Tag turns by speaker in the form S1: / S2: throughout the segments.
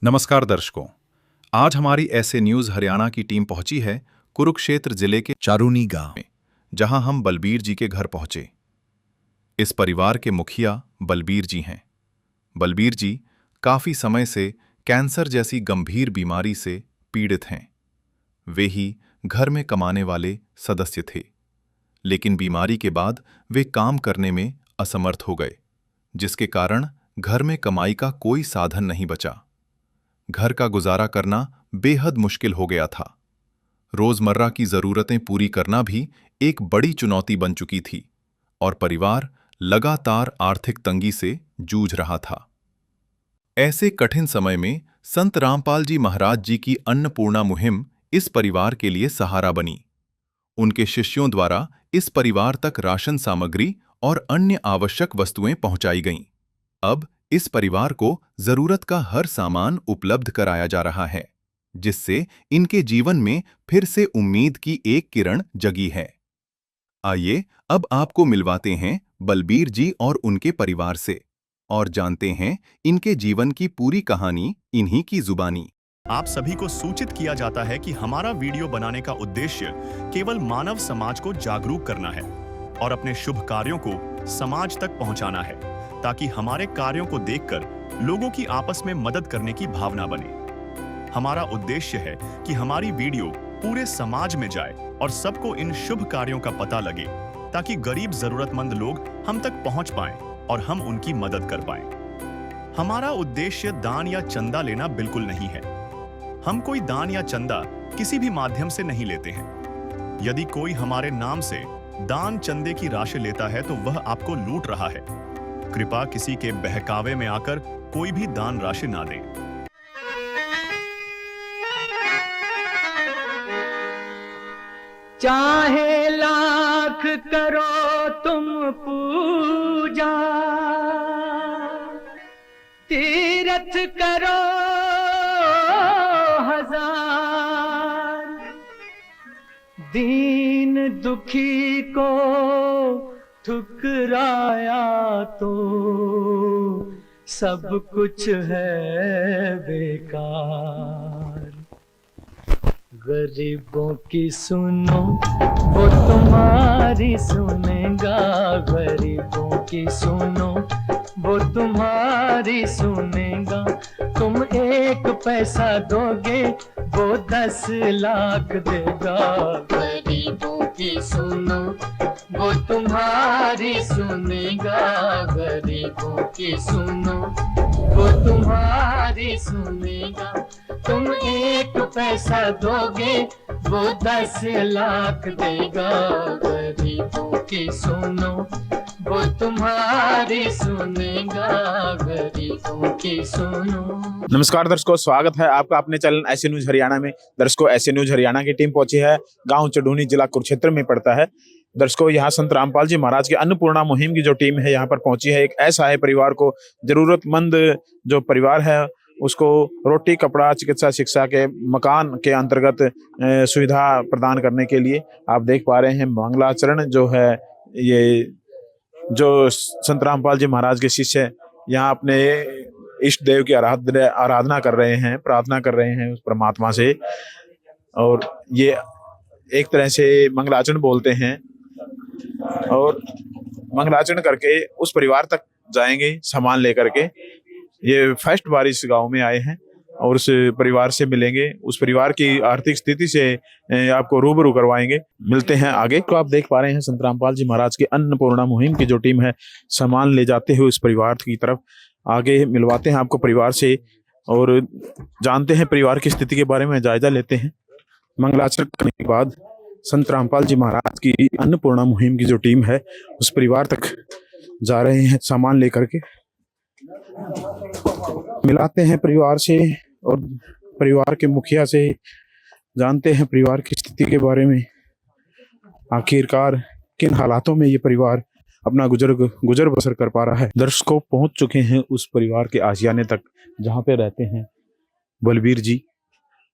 S1: नमस्कार दर्शकों। आज हमारी ऐसे न्यूज़ हरियाणा की टीम पहुंची है कुरुक्षेत्र जिले के चारूनी गांव में, जहां हम बलबीर जी के घर पहुंचे। इस परिवार के मुखिया बलबीर जी हैं। बलबीर जी काफी समय से कैंसर जैसी गंभीर बीमारी से पीड़ित हैं। वे ही घर में कमाने वाले सदस्य थे, लेकिन बीमारी के बाद वे काम करने में असमर्थ हो गए, जिसके कारण घर में कमाई का कोई साधन नहीं बचा। घर का गुजारा करना बेहद मुश्किल हो गया था। रोजमर्रा की जरूरतें पूरी करना भी एक बड़ी चुनौती बन चुकी थी और परिवार लगातार आर्थिक तंगी से जूझ रहा था। ऐसे कठिन समय में संत रामपाल जी महाराज जी की अन्नपूर्णा मुहिम इस परिवार के लिए सहारा बनी। उनके शिष्यों द्वारा इस परिवार तक राशन सामग्री और अन्य आवश्यक वस्तुएं पहुंचाई गईं। अब इस परिवार को जरूरत का हर सामान उपलब्ध कराया जा रहा है, जिससे इनके जीवन में फिर से उम्मीद की एक किरण जगी है। आइए अब आपको मिलवाते हैं बलबीर जी और उनके परिवार से और जानते हैं इनके जीवन की पूरी कहानी इन्हीं की जुबानी।
S2: आप सभी को सूचित किया जाता है कि हमारा वीडियो बनाने का उद्देश्य केवल मानव समाज को जागरूक करना है और अपने शुभ कार्यों को समाज तक पहुंचाना है, ताकि हमारे कार्यों को देखकर लोगों की आपस में मदद करने की भावना बने। हमारा उद्देश्य है कि हमारी वीडियो पूरे समाज में जाए और सबको इन शुभ कार्यों का पता लगे, ताकि गरीब जरूरतमंद लोग हम तक पहुंच पाएं और हम उनकी मदद कर पाएं। हमारा उद्देश्य दान या चंदा लेना बिल्कुल नहीं है। हम कोई दान या चंदा किसी भी माध्यम से नहीं लेते हैं। यदि कोई हमारे नाम से दान चंदे की राशि लेता है तो वह आपको लूट रहा है। कृपया किसी के बहकावे में आकर कोई भी दान राशि ना दें।
S3: चाहे लाख करो तुम पूजा, तीर्थ करो हजार, दीन दुखी को ठुकराया तो सब कुछ है बेकार। गरीबों की सुनो वो तुम्हारी सुनेगा, गरीबों की सुनो वो तुम्हारी सुनेगा। तुम 1 पैसा दोगे वो 10 लाख देगा। गरीबों की सुनो वो तुम्हारी सुनेगा, गरीबों की सुनो वो तुम्हारी सुनेगा। तुम 1 पैसा दोगे वो 10 लाख देगा। गरीबों की सुनो वो तुम्हारी सुनेगा, गरीबों की सुनो।
S4: नमस्कार दर्शकों, स्वागत है आपका अपने चैनल ऐसे न्यूज हरियाणा में। दर्शकों, ऐसे न्यूज हरियाणा की टीम पहुंची है गांव चढ़ूनी, जिला कुरुक्षेत्र में पड़ता है। दर्शकों, यहाँ संत रामपाल जी महाराज की अन्नपूर्णा मुहिम की जो टीम है यहाँ पर पहुंची है। एक ऐसा है परिवार को, जरूरतमंद जो परिवार है उसको रोटी, कपड़ा, चिकित्सा, शिक्षा के मकान के अंतर्गत सुविधा प्रदान करने के लिए आप देख पा रहे हैं मंगलाचरण जो है, ये जो संत रामपाल जी महाराज के शिष्य यहाँ अपने इष्ट देव की आराधना कर रहे हैं, प्रार्थना कर रहे हैं उस परमात्मा से, और ये एक तरह से मंगलाचरण बोलते हैं। और मंगलाचरण करके उस परिवार तक जाएंगे सामान लेकर के। ये फर्स्ट बार इस गांव में आए हैं और उस परिवार से मिलेंगे, उस परिवार की आर्थिक स्थिति से आपको रूबरू करवाएंगे। मिलते हैं आगे। तो आप देख पा रहे हैं संत रामपाल जी महाराज की अन्नपूर्णा मुहिम की जो टीम है सामान ले जाते हुए उस परिवार की तरफ आगे मिलवाते हैं आपको परिवार से और जानते हैं परिवार की स्थिति के बारे में, जायजा लेते हैं। मंगलाचरण करने के बाद संत रामपाल जी महाराज की अन्नपूर्णा मुहिम की जो टीम है उस परिवार तक जा रहे हैं सामान लेकर के। मिलाते हैं परिवार से और परिवार के मुखिया से, जानते हैं परिवार की स्थिति के बारे में। आखिरकार किन हालातों में ये परिवार अपना गुजर बसर कर पा रहा है। दर्शकों, पहुंच चुके हैं उस परिवार के आशियाने तक जहां पे रहते हैं बलबीर जी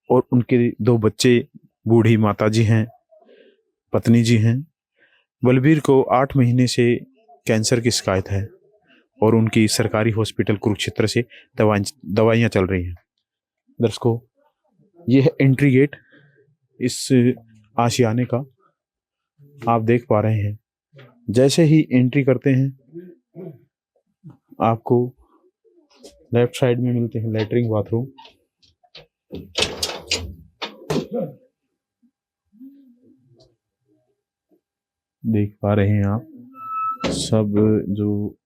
S4: और उनके 2 बच्चे, बूढ़ी माता जी हैं, पत्नी जी हैं। बलबीर को 8 महीने से कैंसर की शिकायत है और उनकी सरकारी हॉस्पिटल कुरुक्षेत्र से दवाइयाँ चल रही हैं। दर्शकों, ये है एंट्री गेट इस आशियाने का। आप देख पा रहे हैं, जैसे ही एंट्री करते हैं आपको लेफ्ट साइड में मिलते हैं लैट्रिन बाथरूम। देख पा रहे हैं आप, सब जो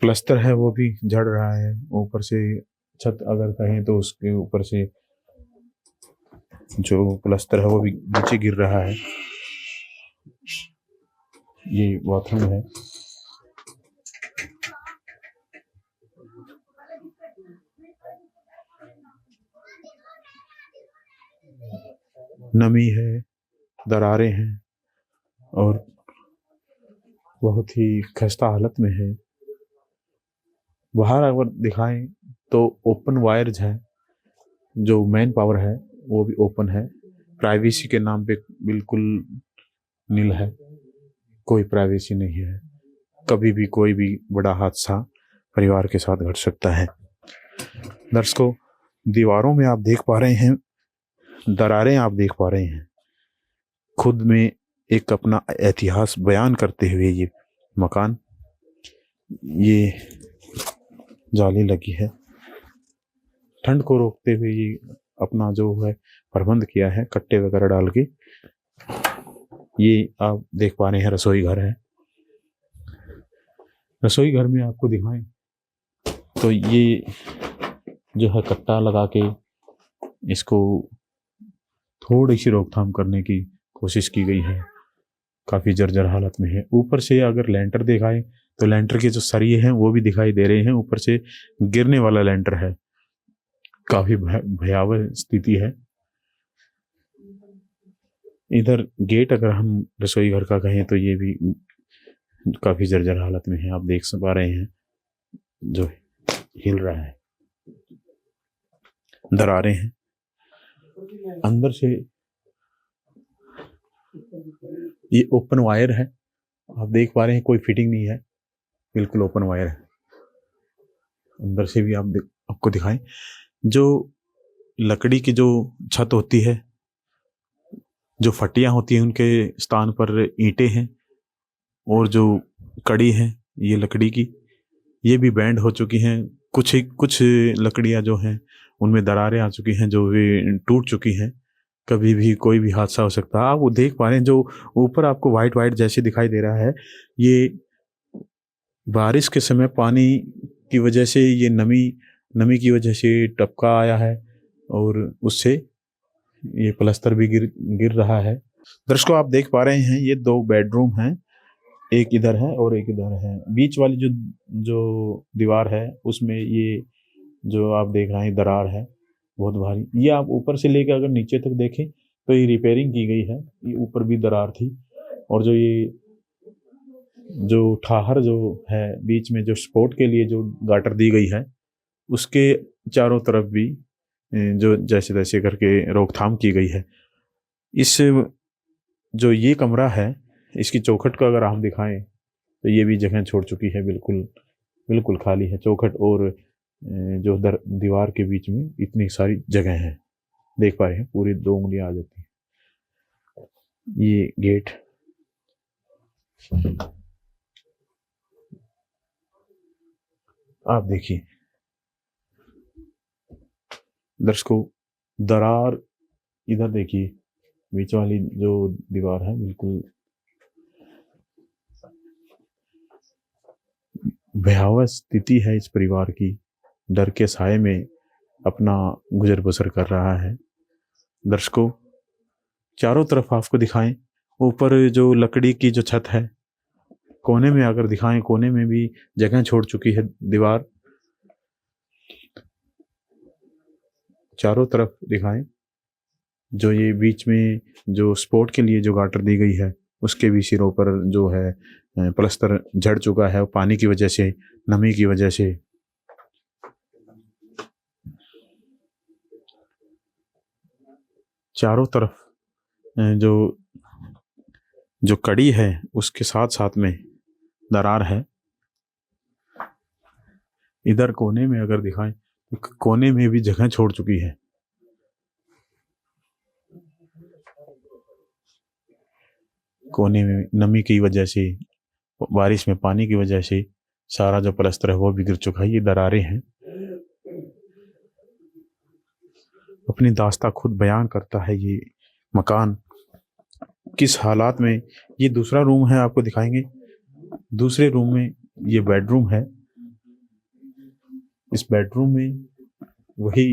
S4: प्लस्तर है वो भी झड़ रहा है। ऊपर से छत अगर कहें तो उसके ऊपर से जो प्लस्तर है वो भी नीचे गिर रहा है। ये बाथरूम है। नमी है, दरारें हैं और बहुत ही खस्ता हालत में है। बाहर अगर दिखाएं तो ओपन वायर्स है, जो मेन पावर है वो भी ओपन है। प्राइवेसी के नाम पे बिल्कुल नील है, कोई प्राइवेसी नहीं है। कभी भी कोई भी बड़ा हादसा परिवार के साथ घट सकता है। दर्शकों, दीवारों में आप देख पा रहे हैं दरारें, आप देख पा रहे हैं। खुद में एक अपना इतिहास बयान करते हुए ये मकान, ये जाली लगी है। ठंड को रोकते हुए ये अपना जो है प्रबंध किया है, कट्टे वगैरह डाल के। ये आप देख पा रहे हैं रसोई घर है। रसोई घर में आपको दिखाएं तो ये जो है कट्टा लगा के इसको थोड़ी सी रोकथाम करने की कोशिश की गई है। काफी जर्जर हालत में है। ऊपर से अगर लेंटर दिखाएं तो लेंटर के जो सरिये हैं वो भी दिखाई दे रहे हैं। ऊपर से गिरने वाला लेंटर है। काफी भयावह स्थिति है। इधर गेट अगर हम रसोई घर का कहें तो ये भी काफी जर्जर हालत में है। आप देख पा रहे हैं जो हिल रहा है, दरारें हैं। अंदर से ये ओपन वायर है। आप देख पा रहे हैं कोई फिटिंग नहीं है, बिल्कुल ओपन वायर है। अंदर से भी आपको दिखाएं, जो लकड़ी की जो छत होती है, जो फटियां होती हैं उनके स्थान पर ईंटें हैं और जो कड़ी है ये लकड़ी की, ये भी बैंड हो चुकी हैं। कुछ लकड़ियां जो हैं उनमें दरारें आ चुकी हैं, जो भी टूट चुकी हैं। कभी भी कोई भी हादसा हो सकता है। आप वो देख पा रहे हैं जो ऊपर आपको वाइट वाइट जैसे दिखाई दे रहा है, ये बारिश के समय पानी की वजह से, ये नमी की वजह से टपका आया है और उससे ये प्लास्टर भी गिर रहा है। दर्शकों, आप देख पा रहे हैं ये 2 बेडरूम हैं, एक इधर है और एक इधर है। बीच वाली जो दीवार है उसमें ये जो आप देख रहे हैं दरार है बहुत भारी। ये आप ऊपर से लेकर अगर नीचे तक देखें तो ये रिपेयरिंग की गई है। ये ऊपर भी दरार थी और जो ठाहर जो है बीच में, जो सपोर्ट के लिए जो गाटर दी गई है, उसके चारों तरफ भी जो जैसे तैसे करके रोकथाम की गई है। इस जो ये कमरा है, इसकी चौखट को अगर हम दिखाएं तो ये भी जगह छोड़ चुकी है, बिल्कुल खाली है चौखट और जो दीवार के बीच में इतनी सारी जगह है। देख पा रहे हैं पूरी 2 उंगलियां आ जाती हैं। ये गेट आप देखिए दर्शकों, दरार इधर देखिए, बीच वाली जो दीवार है बिल्कुल भयावह स्थिति है इस परिवार की। डर के साए में अपना गुजर बसर कर रहा है। दर्शकों, चारों तरफ आपको दिखाएं, ऊपर जो लकड़ी की जो छत है, कोने में अगर दिखाएं, कोने में भी जगह छोड़ चुकी है दीवार। चारों तरफ दिखाएं, जो ये बीच में जो सपोर्ट के लिए जो गाटर दी गई है उसके भी सिरों पर जो है प्लास्टर झड़ चुका है पानी की वजह से, नमी की वजह से। चारों तरफ जो कड़ी है उसके साथ साथ में दरार है। इधर कोने में अगर दिखाएं कोने में भी जगह छोड़ चुकी है। कोने में नमी की वजह से, बारिश में पानी की वजह से सारा जो प्लास्टर है वो भी गिर चुका है। ये दरारें हैं। अपनी दास्तां खुद बयान करता है ये मकान किस हालात में। ये दूसरा रूम है, आपको दिखाएंगे। दूसरे रूम में ये बेडरूम है। इस बेडरूम में वही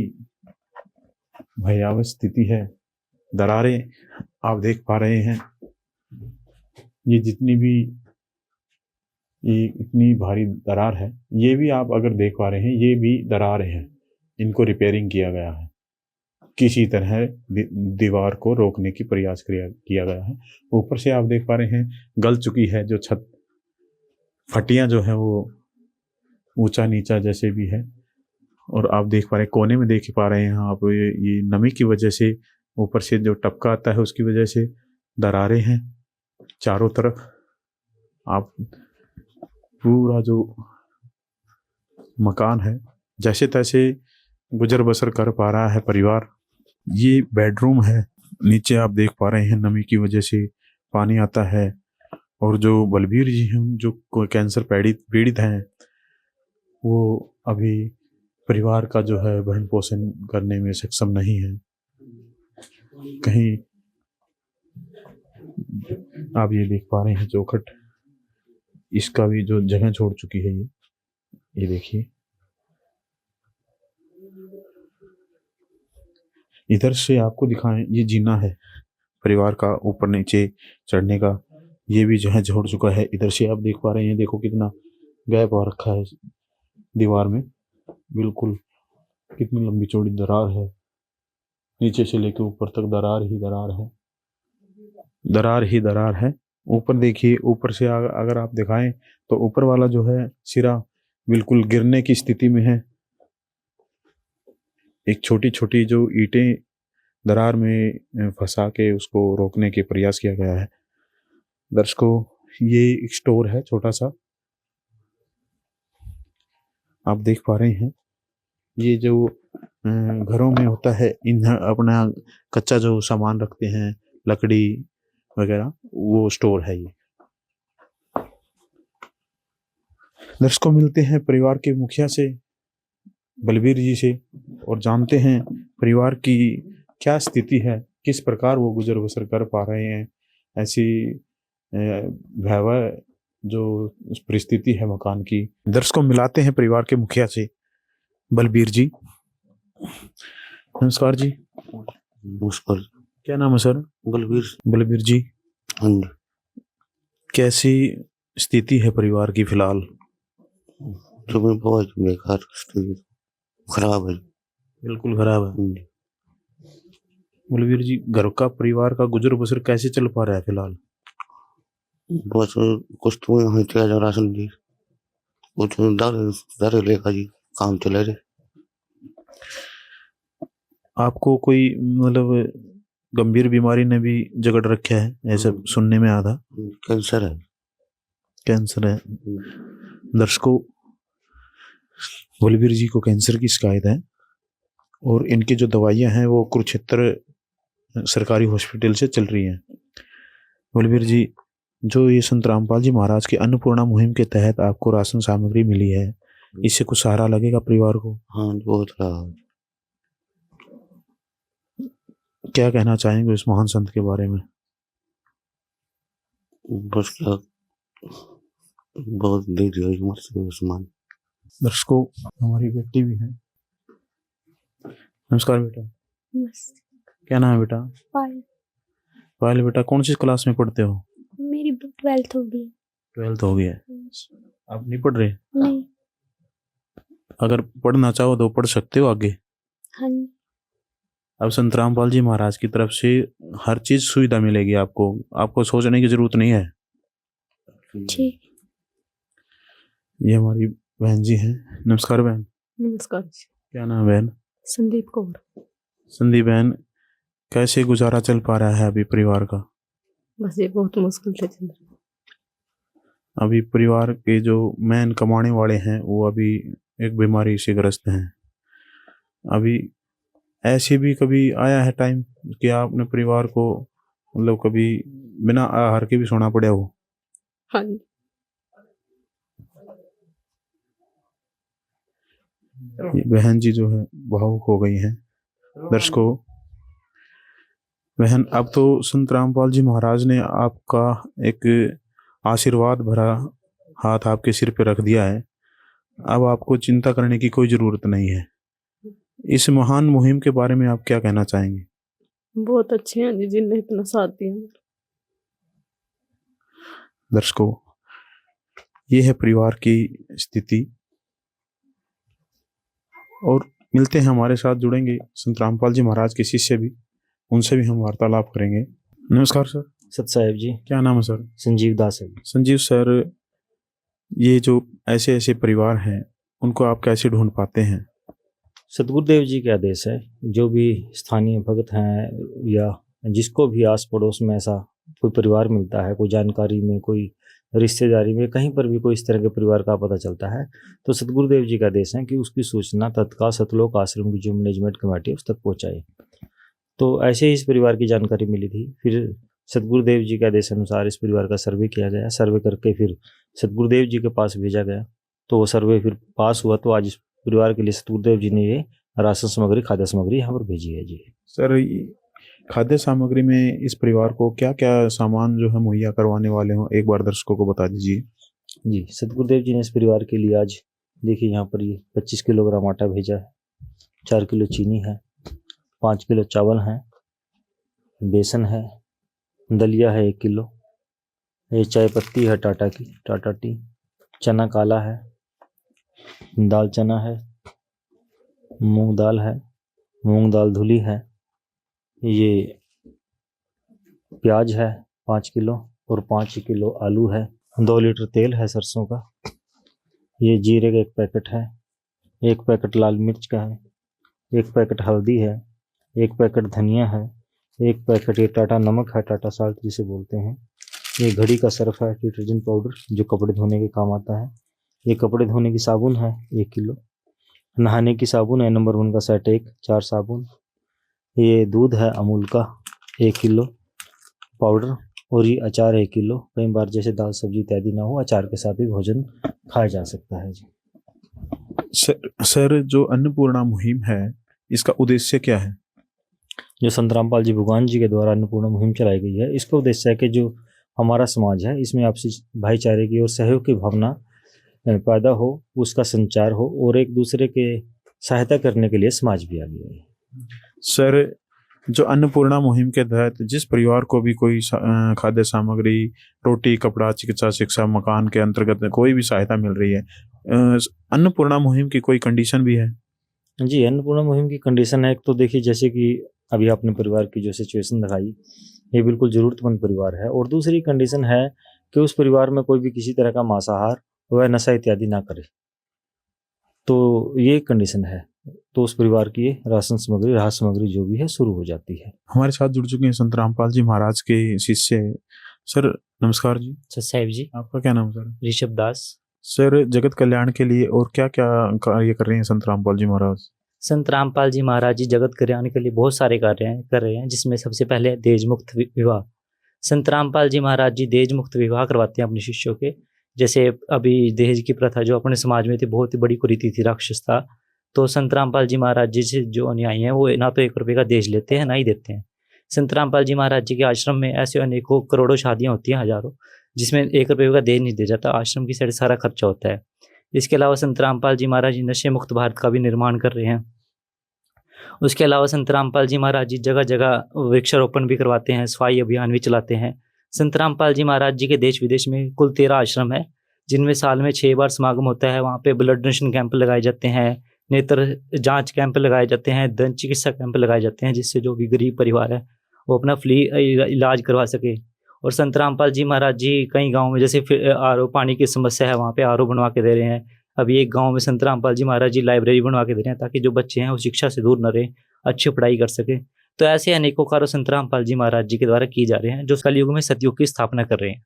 S4: भयावह स्थिति है। दरारें आप देख पा रहे हैं। ये जितनी भी ये इतनी भारी दरार है, ये भी आप अगर देख पा रहे हैं, ये भी दरारें हैं। इनको रिपेयरिंग किया गया है। किसी तरह दीवार को रोकने की प्रयास किया गया है। ऊपर से आप देख पा रहे हैं गल चुकी है जो छत, फटियां जो है वो ऊंचा नीचा जैसे भी है। और आप देख पा रहे हैं, कोने में देख पा रहे हैं आप, ये नमी की वजह से, ऊपर से जो टपका आता है उसकी वजह से दरारें हैं चारों तरफ। आप पूरा जो मकान है जैसे तैसे गुजर बसर कर पा रहा है परिवार। ये बेडरूम है। नीचे आप देख पा रहे हैं नमी की वजह से पानी आता है। और जो बलबीर जी हैं, जो कैंसर पीड़ित हैं, वो अभी परिवार का जो है भरण पोषण करने में सक्षम नहीं है। कहीं आप ये देख पा रहे हैं चौखट, इसका भी जो जगह छोड़ चुकी है ये देखिए। इधर से आपको दिखाएं, ये जीना है परिवार का ऊपर नीचे चढ़ने का, ये भी जो है छोड़ चुका है। इधर से आप देख पा रहे हैं, देखो कितना गैप आ रखा है दीवार में, बिल्कुल कितनी लंबी चौड़ी दरार है। नीचे से लेकर ऊपर तक दरार ही दरार है, दरार ही दरार है। ऊपर देखिए, ऊपर से अगर आप दिखाएं तो ऊपर वाला जो है सिरा बिल्कुल गिरने की स्थिति में है। एक छोटी छोटी जो ईंटें दरार में फंसा के उसको रोकने के प्रयास किया गया है। दर्शकों, ये एक स्टोर है छोटा सा, आप देख पा रहे हैं। ये जो घरों में होता है, इन अपना कच्चा जो सामान रखते हैं, लकड़ी वगैरह, वो स्टोर है ये। दर्शकों, मिलते हैं परिवार के मुखिया से, बलबीर जी से, और जानते हैं परिवार की क्या स्थिति है, किस प्रकार वो गुजर बसर कर पा रहे हैं। ऐसी भयावह जो परिस्थिति है मकान की। दर्शकों, मिलाते हैं परिवार के मुखिया से, बलबीर जी। नमस्कार जी।
S5: नमस्कार।
S4: क्या नाम है सर? बलबीर जी।
S5: हाँ जी।
S4: कैसी स्थिति है परिवार की फिलहाल?
S5: तो मैं बहुत बेकार स्थिति, खराब है,
S4: बिल्कुल खराब है। बलबीर जी, घर का परिवार का गुजर बसर कैसे चल पा रहा है फिलहाल?
S5: बस कुछ तो यहाँ चला जा राशन जी, कुछ दारे लेकर जी काम चले रहे।
S4: आपको कोई मतलब गंभीर बीमारी ने भी जकड़ रखा है, ऐसा सुनने में आया था?
S5: कैंसर है।
S4: कैंसर है। दर्शकों, बलबीर जी को कैंसर की शिकायत है और इनकी जो दवाइयां हैं वो कुरुक्षेत्र सरकारी हॉस्पिटल से चल रही हैं। बलबीर जी, जो ये संत रामपाल जी महाराज की अन्नपूर्णा मुहिम के तहत आपको राशन सामग्री मिली है, इससे कुछ सहारा लगेगा परिवार को?
S5: हाँ, बहुत रहा।
S4: क्या कहना चाहेंगे इस महान संत के बारे में?
S5: बस क्या, बहुत दे दिया सामान।
S4: दर्शकों, हमारी बेटी भी है। नमस्कार बेटा। क्या नाम है बेटा?
S6: पायल।
S4: पायल बेटा, कौन सी क्लास में पढ़ते हो?
S6: मेरी 12th हो गई।
S4: 12th हो गई है। आप नहीं पढ़ रहे?
S6: नहीं।
S4: अगर पढ़ना चाहो तो पढ़ सकते हो आगे।
S6: हाँ जी।
S4: अब संत रामपाल जी महाराज की तरफ से हर चीज सुविधा मिलेगी आपको सोचने की जरूरत नहीं है।
S6: ठीक।
S4: ये हमारी बहन जी हैं। नमस्कार बहन।
S6: नमस्कार।
S4: क्या नाम है बहन?
S6: संदीप कौर।
S4: संदीप बहन, कैसे गुजारा चल पा रहा है अभी परिवार का?
S6: बस ये बहुत मुश्किल से चल रहा है।
S4: अभी परिवार के जो मेन कमाने वाले हैं वो अभी एक बीमारी से ग्रस्त हैं। अभी ऐसे भी कभी आया है टाइम कि आप अपने परिवार को मतलब कभी बिना आहार के भी सोना पड़ा हो?
S6: हाँ जी।
S4: ये बहन जी जो है भावुक हो गई हैं। दर्शकों, बहन, अब तो संत रामपाल जी महाराज ने आपका एक आशीर्वाद भरा हाथ आपके सिर पे रख दिया है। अब आपको चिंता करने की कोई जरूरत नहीं है। इस महान मुहिम के बारे में आप क्या कहना चाहेंगे?
S6: बहुत अच्छे हैं जी, जिनने इतना साथ दिया।
S4: दर्शकों, ये है परिवार की स्थिति। और मिलते हैं, हमारे साथ जुड़ेंगे संत रामपाल जी महाराज के शिष्य भी, उनसे भी हम वार्तालाप करेंगे। नमस्कार सर।
S7: सत साहेब जी।
S4: क्या नाम है सर?
S7: संजीव दास है।
S4: संजीव सर, ये जो ऐसे ऐसे परिवार हैं उनको आप कैसे ढूंढ पाते हैं?
S7: सतगुरुदेव जी के आदेश है। जो भी स्थानीय भक्त हैं या जिसको भी आस पड़ोस में ऐसा कोई परिवार मिलता है, कोई जानकारी में, कोई रिश्तेदारी में, कहीं पर भी कोई इस तरह के परिवार का पता चलता है, तो सतगुरुदेव जी का आदेश है कि उसकी सूचना तत्काल सतलोक आश्रम की जो मैनेजमेंट कमेटी है उस तक पहुँचाए। तो ऐसे ही इस परिवार की जानकारी मिली थी। फिर सतगुरुदेव जी के आदेश अनुसार इस परिवार का सर्वे किया गया। सर्वे करके फिर सतगुरुदेव जी के पास भेजा गया। तो वो सर्वे फिर पास हुआ। तो आज इस परिवार के लिए सतगुरुदेव जी ने ये राशन सामग्री, खाद्य सामग्री यहाँ पर भेजी है जी।
S4: सर, खाद्य सामग्री में इस परिवार को क्या क्या सामान जो है मुहैया करवाने वाले हो, एक बार दर्शकों को बता दीजिए।
S7: जी, सतगुरुदेव जी ने इस परिवार के लिए आज देखिए यहाँ पर ये 25 किलोग्राम आटा भेजा है, 4 किलो चीनी है, 5 किलो चावल है, बेसन है, दलिया है 1 किलो, ये चाय पत्ती है टाटा की, टाटा टी, चना काला है, दाल चना है, मूंग दाल है, मूंग दाल धुली है, ये प्याज है 5 किलो और 5 किलो आलू है, 2 लीटर तेल है सरसों का, ये जीरे का 1 पैकेट है, 1 पैकेट लाल मिर्च का है, 1 पैकेट हल्दी है, 1 पैकेट धनिया है, 1 पैकेट ये टाटा नमक है, टाटा साल्ट जिसे बोलते हैं, ये घड़ी का सर्फ है, डिटर्जेंट पाउडर जो कपड़े धोने के काम आता है, ये कपड़े धोने की साबुन है 1 किलो, नहाने की साबुन है नंबर 1 का सेट 1, 4 साबुन, ये दूध है अमूल का 1 किलो पाउडर, और ये अचार 1 किलो। कई बार जैसे दाल सब्जी इत्यादि ना हो, अचार के साथ भी भोजन खाया जा सकता है जी।
S4: सर, जो अन्नपूर्णा मुहिम है इसका उद्देश्य क्या है?
S7: जो संत रामपाल जी भगवान जी के द्वारा अन्नपूर्णा मुहिम चलाई गई है, इसका उद्देश्य है कि जो हमारा समाज है इसमें आपसी भाईचारे की और सहयोग की भावना पैदा हो, उसका संचार हो, और एक दूसरे के सहायता करने के लिए समाज भी आगे आए।
S4: सर, जो अन्नपूर्णा मुहिम के तहत जिस परिवार को भी कोई खाद्य सामग्री, रोटी, कपड़ा, चिकित्सा, शिक्षा, मकान के अंतर्गत कोई भी सहायता मिल रही है, अन्नपूर्णा मुहिम की कोई कंडीशन भी है?
S7: जी, अन्नपूर्णा मुहिम की कंडीशन है, एक तो देखिए जैसे कि अभी आपने परिवार की जो सिचुएशन दिखाई, ये बिल्कुल ज़रूरतमंद परिवार है, और दूसरी कंडीशन है कि उस परिवार में कोई भी किसी तरह का मांसाहार व नशा इत्यादि ना करे। तो ये कंडीशन है, तो उस परिवार की राशन सामग्री, राहत सामग्री जो भी है शुरू हो जाती है।
S4: हमारे साथ जुड़ चुके हैं संत रामपाल जी महाराज के शिष्य। सर, नमस्कार जी।
S8: सर साहिब जी।
S4: आपका क्या नाम सर?
S8: ऋषभ दास।
S4: सर, जगत कल्याण के लिए और क्या क्या कार्य कर रहे हैं संत रामपाल जी महाराज?
S8: संत रामपाल जी महाराज जी जगत कल्याण के लिए बहुत सारे कार्य कर रहे हैं, जिसमें सबसे पहले देश मुक्त विवाह। संत रामपाल जी महाराज जी देश मुक्त विवाह करवाते हैं अपने शिष्यों के। जैसे अभी दहेज की प्रथा जो अपने समाज में थी, बहुत ही बड़ी कुरीति थी, राक्षस था। तो संत रामपाल जी महाराज जी से जो अनुयायी हैं वो ना तो 1 रुपये का दहेज लेते हैं, ना ही देते हैं। संत रामपाल जी महाराज जी के आश्रम में ऐसे अनेकों करोड़ों शादियाँ होती हैं, हजारों, जिसमें 1 रुपये का दहेज नहीं दिया जाता। आश्रम की सारा खर्चा होता है। इसके अलावा संत रामपाल जी महाराज जी नशे मुक्त भारत का भी निर्माण कर रहे हैं। उसके अलावा संत रामपाल जी महाराज जी जगह जगह वृक्षारोपण भी करवाते हैं, सफाई अभियान भी चलाते हैं। संत रामपाल जी महाराज जी के देश विदेश में कुल 13 आश्रम है, जिनमें साल में 6 बार समागम होता है। वहाँ पे ब्लड डोनेशन कैंप लगाए जाते हैं, नेत्र जांच कैंप लगाए जाते हैं, दंत चिकित्सा कैंप लगाए जाते हैं, जिससे जो भी गरीब परिवार है वो अपना फ्री इलाज करवा सके। और संत रामपाल जी महाराज जी कई गाँव में जैसे आरओ पानी की समस्या है, वहाँ पे आरओ बनवा के दे रहे हैं। अभी एक गांव में संत रामपाल जी महाराज जी लाइब्रेरी बनवा के दे रहे हैं, ताकि जो बच्चे हैं वो शिक्षा से दूर न रहे, अच्छी पढ़ाई कर सके। तो ऐसे अनेकों कार्य संत रामपाल जी महाराज जी के द्वारा किए जा रहे हैं, जो कलयुग में सतयुग की स्थापना कर रहे हैं।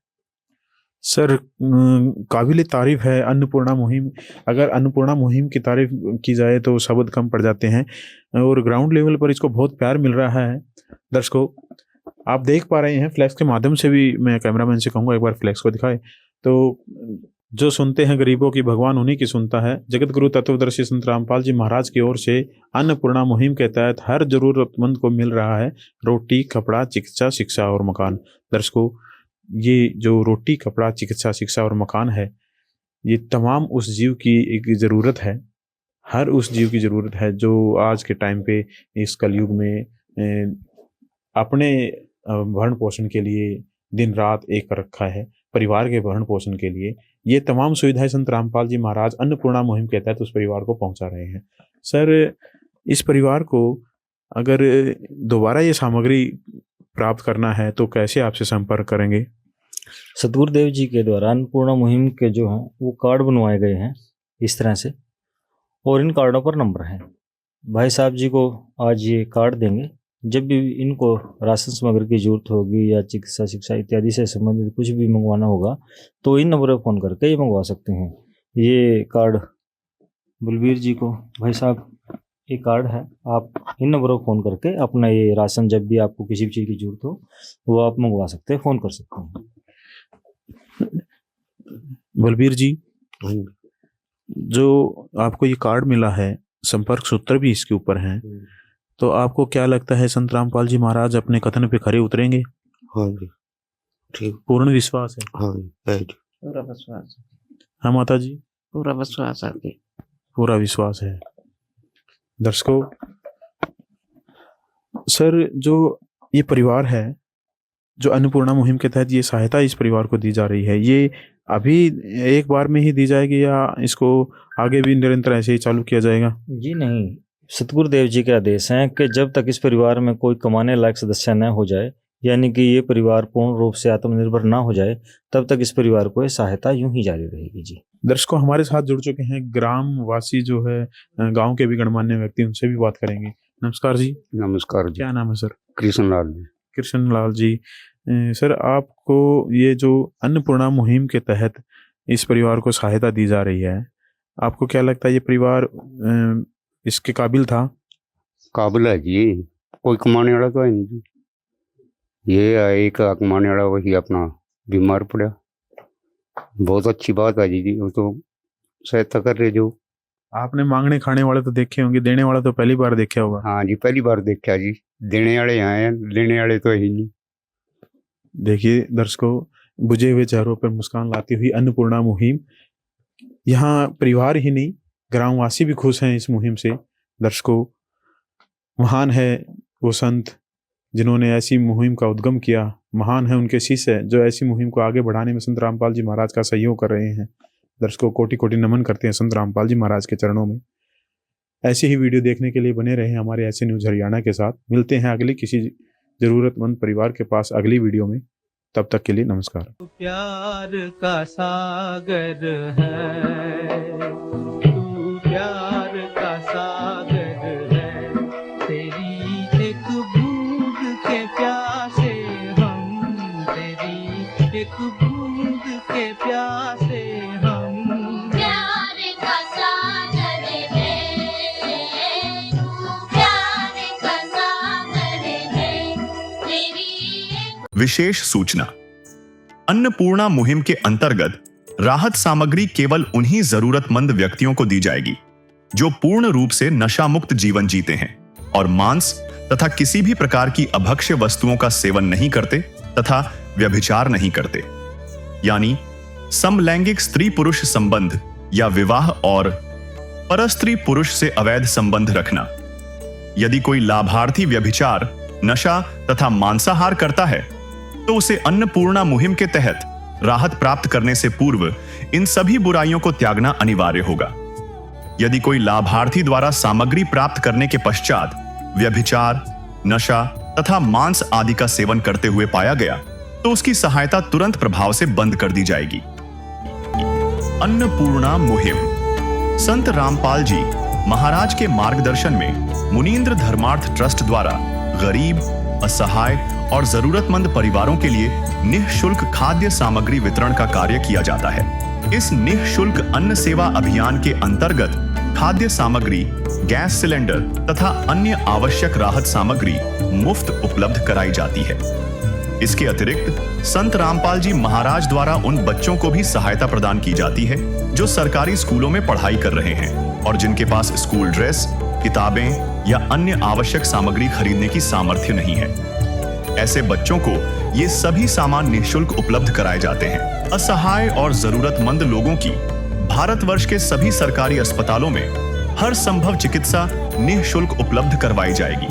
S4: सर काबिल तारीफ है अन्नपूर्णा मुहिम। अगर अन्नपूर्णा मुहिम की तारीफ की जाए तो शब्द कम पड़ जाते हैं और ग्राउंड लेवल पर इसको बहुत प्यार मिल रहा है। दर्शकों, आप देख पा रहे हैं, फ्लैक्स के माध्यम से भी मैं कैमरामैन से कहूँगा एक बार फ्लैक्स को दिखाए। तो जो सुनते हैं गरीबों की, भगवान उन्हीं की सुनता है। जगत गुरु तत्वदर्शी संत रामपाल जी महाराज की ओर से अन्नपूर्णा मुहिम के तहत हर जरूरतमंद को मिल रहा है रोटी, कपड़ा, चिकित्सा, शिक्षा और मकान। दर्शकों, ये जो रोटी, कपड़ा, चिकित्सा, शिक्षा और मकान है, ये तमाम उस जीव की एक ज़रूरत है। हर उस जीव की ज़रूरत है जो आज के टाइम पे इस कलयुग में अपने भरण पोषण के लिए दिन रात एक कर रखा है। परिवार के भरण पोषण के लिए ये तमाम सुविधाएं संत रामपाल जी महाराज अन्नपूर्णा मुहिम के तहत उस परिवार को पहुंचा रहे हैं। सर, इस परिवार को अगर दोबारा ये सामग्री प्राप्त करना है तो कैसे आपसे संपर्क करेंगे?
S7: सतगुरुदेव जी के द्वारा अन्नपूर्णा मुहिम के जो हैं वो कार्ड बनवाए गए हैं इस तरह से, और इन कार्डों पर नंबर हैं। भाई साहब जी को आज ये कार्ड देंगे। जब भी इनको राशन सामग्री की जरूरत होगी या चिकित्सा, शिक्षा इत्यादि से संबंधित कुछ भी मंगवाना होगा तो इन नंबरों पर फ़ोन करके ये मंगवा सकते हैं। ये कार्ड बलबीर जी को, भाई साहब ये कार्ड है, आप इन नंबरों पर फ़ोन करके अपना ये राशन जब भी आपको किसी भी चीज़ की जरूरत हो वो आप मंगवा सकते हैं, फ़ोन कर सकते हैं।
S4: बलबीर जी, जो आपको ये कार्ड मिला है, संपर्क सूत्र भी इसके ऊपर हैं, तो आपको क्या लगता है संत रामपाल जी महाराज अपने कथन पे खरे उतरेंगे?
S5: हाँ जी, ठीक।
S4: पूर्ण विश्वास है?
S5: हाँ जी, है जी।
S6: पूरा विश्वास,
S4: हाँ माता जी,
S6: पूरा विश्वास है।
S4: पूरा विश्वास है। दर्शकों, सर जो ये परिवार है, जो अन्नपूर्णा मुहिम के तहत ये सहायता इस परिवार को दी जा रही है, ये अभी एक बार में ही दी जाएगी या इसको आगे भी निरंतर ऐसे ही चालू किया जाएगा?
S7: जी नहीं, सतगुरुदेव जी के आदेश हैं कि जब तक इस परिवार में कोई कमाने लायक सदस्य न हो जाए, यानी कि ये परिवार पूर्ण रूप से आत्मनिर्भर ना हो जाए, तब तक इस परिवार को ये सहायता यूं ही जारी रहेगी। जी
S4: दर्शकों, हमारे साथ जुड़ चुके हैं ग्राम वासी जो है, गांव के भी गणमान्य व्यक्ति, उनसे भी बात करेंगे। नमस्कार जी।
S5: नमस्कार जी।
S4: क्या नाम है सर?
S5: कृष्णलाल जी।
S4: कृष्णलाल जी, सर आपको ये जो अन्नपूर्णा मुहिम के तहत इस परिवार को सहायता दी जा रही है, आपको क्या लगता है ये परिवार इसके काबिल था?
S5: काबिल है जी, कोई कमाने वाला तो है नहीं जी। ये एक कमाने वाला वही अपना बीमार पड़ा। बहुत अच्छी बात है जी, वो तो सहायता कर रहे जो।
S4: आपने मांगने खाने वाले तो देखे होंगे, देने वाला तो पहली बार देखा होगा।
S5: हाँ जी, पहली बार देखा जी। देने वाले यहाँ हैं, लेने वाले तो है ही नहीं।
S4: देखिए दर्शकों, बुझे हुए चेहरों पर मुस्कान लाती हुई अन्नपूर्णा मुहिम, यहाँ परिवार ही नहीं ग्रामवासी भी खुश हैं इस मुहिम से। दर्शकों, महान है वो संत जिन्होंने ऐसी मुहिम का उद्गम किया, महान है उनके शिष्य जो ऐसी मुहिम को आगे बढ़ाने में संत रामपाल जी महाराज का सहयोग कर रहे हैं। दर्शकों, कोटि कोटि नमन करते हैं संत रामपाल जी महाराज के चरणों में। ऐसी ही वीडियो देखने के लिए बने रहें हमारे ऐसे न्यूज़ हरियाणा के साथ। मिलते हैं अगली किसी जरूरतमंद परिवार के पास अगली वीडियो में। तब तक के लिए नमस्कार।
S3: प्यार का सागर है, तू प्यार का सागर है, तेरी एक बूंद के प्यासे हम, तेरी एक बूंद के प्यासे हम।
S9: प्यार का सागर है, तू प्यार का सागर है, तेरी।
S2: विशेष सूचना, अन्नपूर्णा मुहिम के अंतर्गत राहत सामग्री केवल उन्हीं जरूरतमंद व्यक्तियों को दी जाएगी जो पूर्ण रूप से नशा मुक्त जीवन जीते हैं और मांस तथा किसी भी प्रकार की अभक्ष्य वस्तुओं का सेवन नहीं करते तथा व्यभिचार नहीं करते, यानी समलैंगिक स्त्री पुरुष संबंध या विवाह और परस्त्री पुरुष से अवैध संबंध रखना। यदि कोई लाभार्थी व्यभिचार, नशा तथा मांसाहार करता है तो उसे अन्नपूर्णा मुहिम के तहत राहत प्राप्त करने से पूर्व इन सभी बुराइयों को त्यागना अनिवार्य होगा। यदि कोई लाभार्थी द्वारा सामग्री प्राप्त करने के पश्चात व्यभिचार, नशा तथा मांस आदि का सेवन करते हुए पाया गया तो उसकी सहायता तुरंत प्रभाव से बंद कर दी जाएगी। अन्नपूर्णा मुहिम संत रामपाल जी महाराज के मार्गदर्शन में मुनींद्र धर्मार्थ ट्रस्ट द्वारा गरीब, असहाय और जरूरतमंद परिवारों के लिए निःशुल्क खाद्य सामग्री वितरण का कार्य किया जाता है। इस निःशुल्क अन्न सेवा अभियान के अंतर्गत खाद्य सामग्री, गैस सिलेंडर तथा अन्य आवश्यक राहत सामग्री मुफ्त उपलब्ध कराई जाती है। इसके अतिरिक्त संत रामपाल जी महाराज द्वारा उन बच्चों को भी सहायता प्रदान की जाती है जो सरकारी स्कूलों में पढ़ाई कर रहे हैं और जिनके पास स्कूल ड्रेस, किताबें या अन्य आवश्यक सामग्री खरीदने की सामर्थ्य नहीं है। ऐसे बच्चों को ये सभी सामान निःशुल्क उपलब्ध कराए जाते हैं। असहाय और जरूरतमंद लोगों की भारतवर्ष के सभी सरकारी अस्पतालों में हर संभव चिकित्सा निःशुल्क उपलब्ध करवाई जाएगी,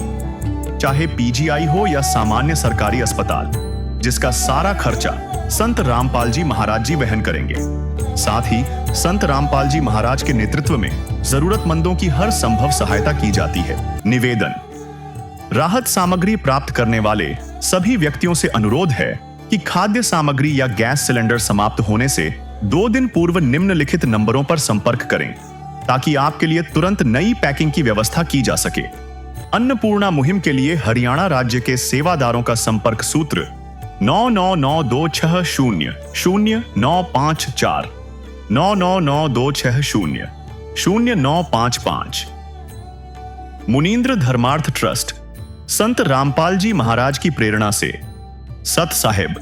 S2: चाहे पीजीआई हो या सामान्य सरकारी अस्पताल, जिसका सारा खर्चा संत रामपाल जी महाराज जी वहन करेंगे। साथ ही संत रामपाल जी महाराज के नेतृत्व में जरूरतमंदों की हर संभव सहायता की जाती है। निवेदन: राहत सामग्री प्राप्त करने वाले सभी व्यक्तियों से अनुरोध है कि खाद्य सामग्री या गैस सिलेंडर समाप्त होने से 2 दिन पूर्व निम्नलिखित नंबरों पर संपर्क करें ताकि आपके लिए तुरंत नई पैकिंग की व्यवस्था की जा सके। अन्नपूर्णा मुहिम के लिए हरियाणा राज्य के सेवादारों का संपर्क सूत्र 9992600954 9992600955। मुनींद्र धर्मार्थ ट्रस्ट संत रामपाल जी महाराज की प्रेरणा से सत साहिब